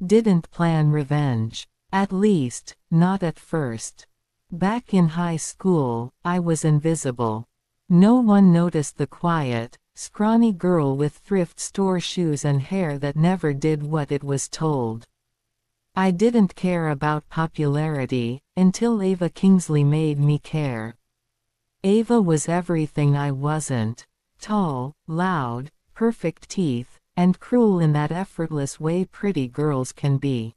Didn't plan revenge. At least, not at first. Back in high school, I was invisible. No one noticed the quiet, scrawny girl with thrift store shoes and hair that never did what it was told. I didn't care about popularity, until Ava Kingsley made me care. Ava was everything I wasn't. Tall, loud, perfect teeth, and cruel in that effortless way pretty girls can be.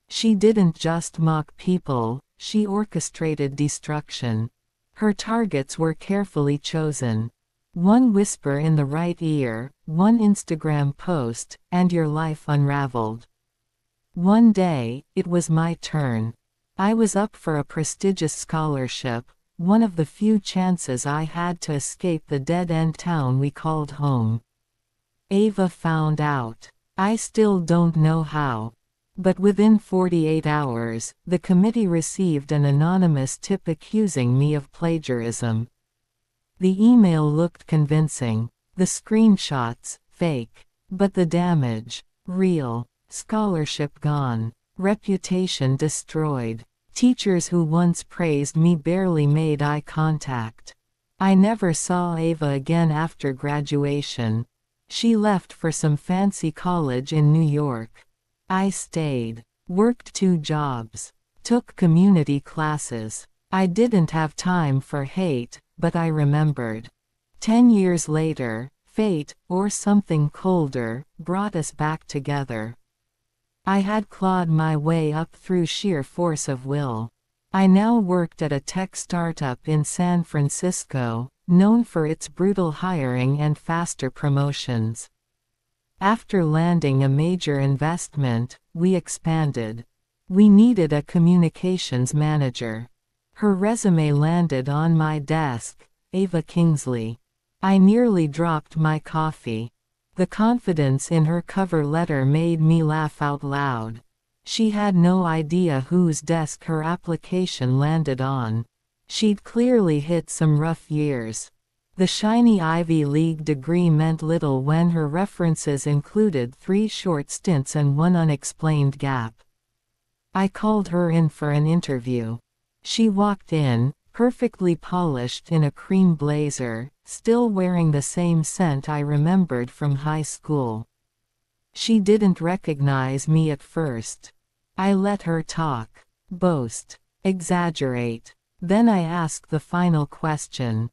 She didn't just mock people, she orchestrated destruction. Her targets were carefully chosen. One whisper in the right ear, one Instagram post, and your life unraveled. One day, it was my turn. I was up for a prestigious scholarship, one of the few chances I had to escape the dead-end town we called home. Ava found out. I still don't know how. But within 48 hours, the committee received an anonymous tip accusing me of plagiarism. The email looked convincing. The screenshots, fake. But the damage, real. Scholarship gone. Reputation destroyed. Teachers who once praised me barely made eye contact. I never saw Ava again after graduation. She left for some fancy college in New York. I stayed. Worked 2 jobs. Took community classes. I didn't have time for hate, but I remembered. 10 years later, fate, or something colder, brought us back together. I had clawed my way up through sheer force of will. I now worked at a tech startup in San Francisco, known for its brutal hiring and faster promotions. After landing a major investment, we expanded. We needed a communications manager. Her resume landed on my desk, Ava Kingsley. I nearly dropped my coffee. The confidence in her cover letter made me laugh out loud. She had no idea whose desk her application landed on. She'd clearly hit some rough years. The shiny Ivy League degree meant little when her references included 3 short stints and 1 unexplained gap. I called her in for an interview. She walked in, perfectly polished in a cream blazer, still wearing the same scent I remembered from high school. She didn't recognize me at first. I let her talk, boast, exaggerate. Then I asked the final question.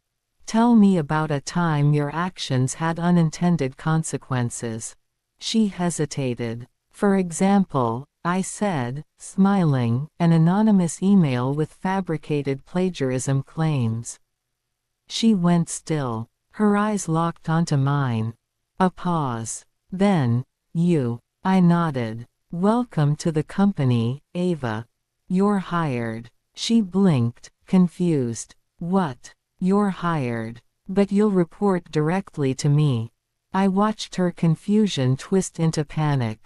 Tell me about a time your actions had unintended consequences. She hesitated. For example, I said, smiling, an anonymous email with fabricated plagiarism claims. She went still. Her eyes locked onto mine. A pause. Then, you. I nodded. Welcome to the company, Ava. You're hired. She blinked, confused. What? You're hired. But you'll report directly to me. I watched her confusion twist into panic.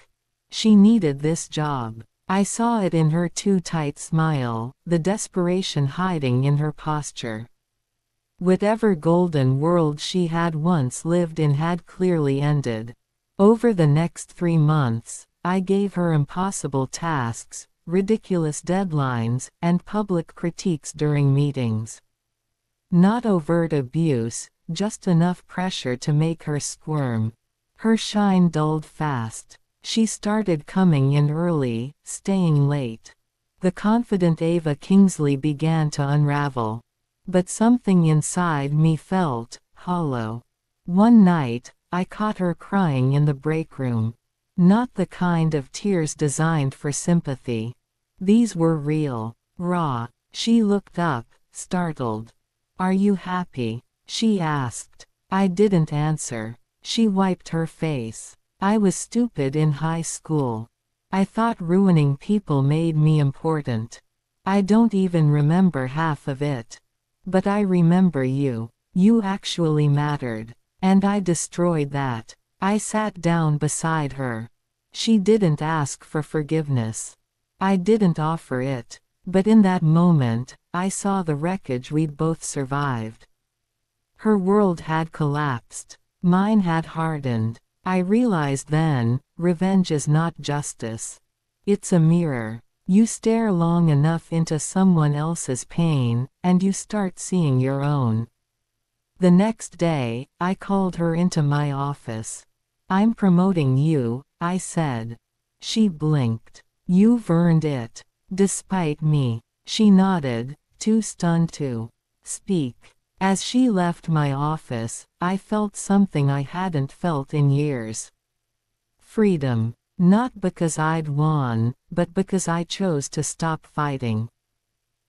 She needed this job. I saw it in her too tight smile, the desperation hiding in her posture. Whatever golden world she had once lived in had clearly ended. Over the next 3 months, I gave her impossible tasks, ridiculous deadlines, and public critiques during meetings. Not overt abuse, just enough pressure to make her squirm. Her shine dulled fast. She started coming in early, staying late. The confident Ava Kingsley began to unravel. But something inside me felt hollow. One night, I caught her crying in the break room. Not the kind of tears designed for sympathy. These were real, raw. She looked up, startled. Are you happy? She asked. I didn't answer. She wiped her face. I was stupid in high school. I thought ruining people made me important. I don't even remember half of it. But I remember you. You actually mattered. And I destroyed that. I sat down beside her. She didn't ask for forgiveness. I didn't offer it. But in that moment, I saw the wreckage we'd both survived. Her world had collapsed. Mine had hardened. I realized then, revenge is not justice. It's a mirror. You stare long enough into someone else's pain, and you start seeing your own. The next day, I called her into my office. "I'm promoting you," I said. She blinked. "You've earned it." Despite me. She nodded, too stunned to speak. As she left my office, I felt something I hadn't felt in years. Freedom. Not because I'd won, but because I chose to stop fighting.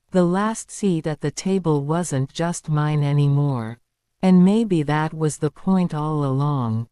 The last seat at the table wasn't just mine anymore. And maybe that was the point all along.